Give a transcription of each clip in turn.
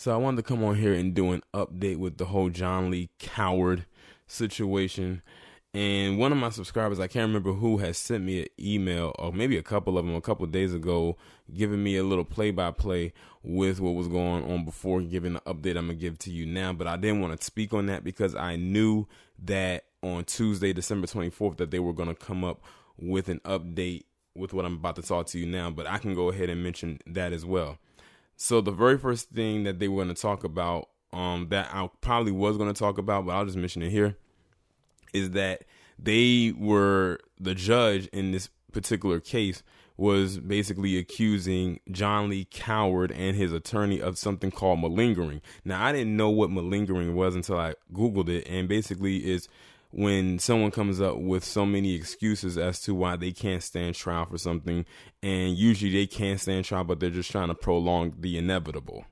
So I wanted to come on here and do an update with the whole John Lee Coward situation. And one of my subscribers, I can't remember who, has sent me an email, or maybe a couple of them, a couple of days ago, giving me a little play-by-play with what was going on before giving the update I'm going to give to you now. But I didn't want to speak on that because I knew that on Tuesday, December 24th, that they were going to come up with an update with what I'm about to talk to you now. But I can go ahead and mention that as well. So the very first thing that they were going to talk about, that I probably was going to talk about, but I'll just mention it here, is that the judge in this particular case was basically accusing John Lee Coward and his attorney of something called malingering. Now, I didn't know what malingering was until I Googled it, and basically it's when someone comes up with so many excuses as to why they can't stand trial for something, and usually they can't stand trial, but they're just trying to prolong the inevitable.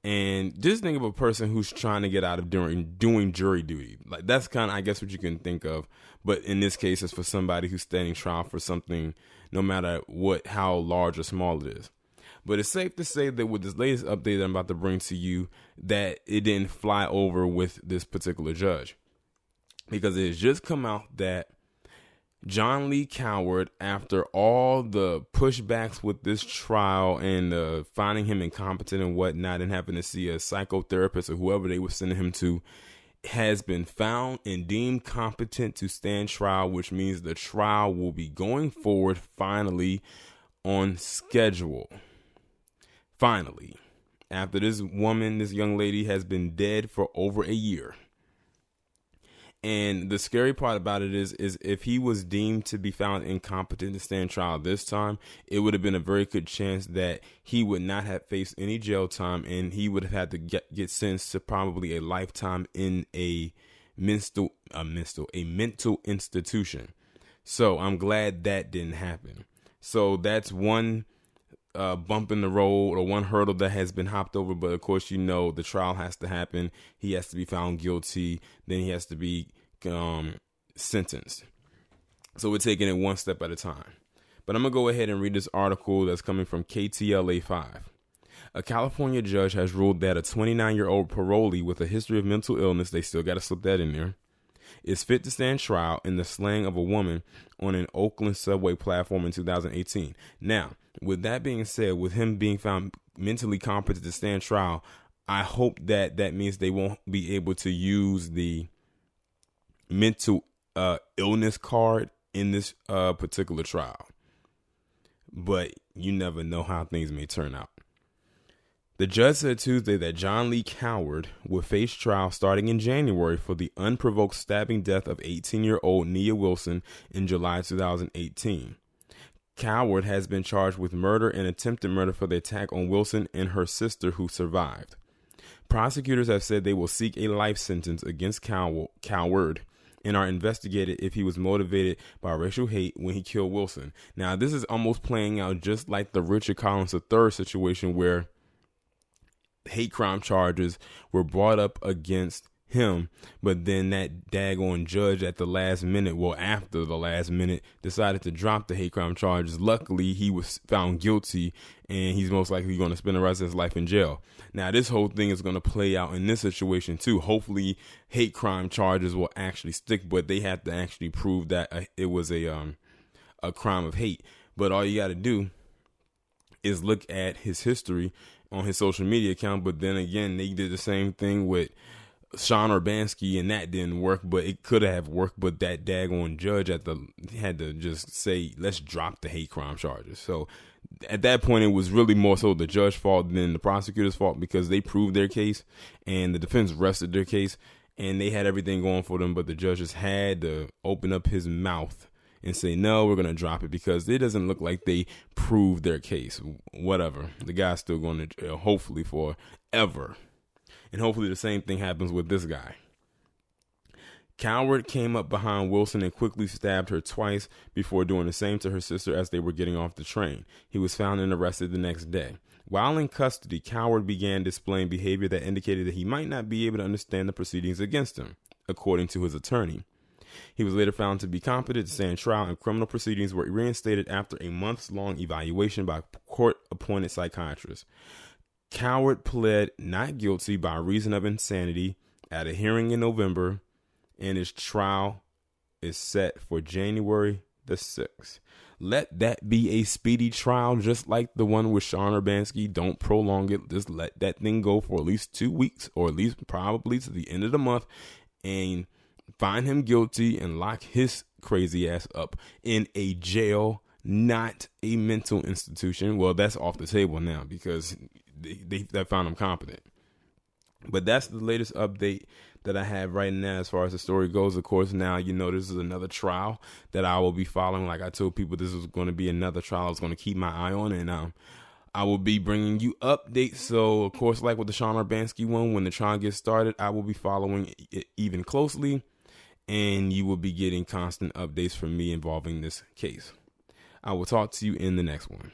And just think of a person who's trying to get out of doing jury duty. Like, that's kind of, I guess, what you can think of. But in this case, it's for somebody who's standing trial for something, no matter how large or small it is. But it's safe to say that with this latest update that I'm about to bring to you, that it didn't fly over with this particular judge. Because it has just come out that John Lee Coward, after all the pushbacks with this trial and finding him incompetent and whatnot and having to see a psychotherapist or whoever they were sending him to, has been found and deemed competent to stand trial, which means the trial will be going forward finally on schedule. Finally, after this young lady has been dead for over a year. And the scary part about it is if he was deemed to be found incompetent to stand trial this time, it would have been a very good chance that he would not have faced any jail time, and he would have had to get sentenced to probably a lifetime in a mental institution. So I'm glad that didn't happen. So that's one bump in the road, or one hurdle that has been hopped over. But of course, the trial has to happen. He has to be found guilty. Then he has to be sentenced. So we're taking it one step at a time. But I'm going to go ahead and read this article that's coming from KTLA 5. A California judge has ruled that a 29-year-old parolee with a history of mental illness, they still got to slip that in there, is fit to stand trial in the slaying of a woman on an Oakland subway platform in 2018. Now, with that being said, with him being found mentally competent to stand trial, I hope that means they won't be able to use the mental illness card in this particular trial. But you never know how things may turn out. The judge said Tuesday that John Lee Coward will face trial starting in January for the unprovoked stabbing death of 18-year-old Nia Wilson in July 2018. Coward has been charged with murder and attempted murder for the attack on Wilson and her sister, who survived. Prosecutors have said they will seek a life sentence against Coward and are investigated if he was motivated by racial hate when he killed Wilson. Now, this is almost playing out just like the Richard Collins III situation, where hate crime charges were brought up against him, but then that daggone judge at the last minute, after the last minute, decided to drop the hate crime charges. Luckily, he was found guilty, and he's most likely going to spend the rest of his life in jail. Now, this whole thing is going to play out in this situation too. Hopefully, hate crime charges will actually stick, but they have to actually prove that it was a crime of hate. But all you got to do is look at his history on his social media account. But then again, they did the same thing with Sean Urbanski, and that didn't work, but it could have worked. But that daggone judge had to just say, let's drop the hate crime charges. So at that point, it was really more so the judge's fault than the prosecutor's fault, because they proved their case and the defense rested their case and they had everything going for them. But the judge just had to open up his mouth and say, no, we're going to drop it, because it doesn't look like they proved their case. Whatever. The guy's still going to jail, hopefully forever. And hopefully the same thing happens with this guy. Coward came up behind Wilson and quickly stabbed her twice before doing the same to her sister as they were getting off the train. He was found and arrested the next day. While in custody, Coward began displaying behavior that indicated that he might not be able to understand the proceedings against him, according to his attorney. He was later found to be competent to stand trial, and criminal proceedings were reinstated after a months-long evaluation by court-appointed psychiatrists. Cowell pled not guilty by reason of insanity at a hearing in November, and his trial is set for January the 6th. Let that be a speedy trial, just like the one with Sean Urbanski. Don't prolong it. Just let that thing go for at least 2 weeks, or at least probably to the end of the month, and find him guilty and lock his crazy ass up in a jail, not a mental institution. Well, that's off the table now because they found him competent. But that's the latest update that I have right now as far as the story goes. Of course, now you know this is another trial that I will be following. Like I told people, this was going to be another trial I was going to keep my eye on, and I will be bringing you updates. So, of course, like with the Sean Urbanski one, when the trial gets started, I will be following it even closely, and you will be getting constant updates from me involving this case. I will talk to you in the next one.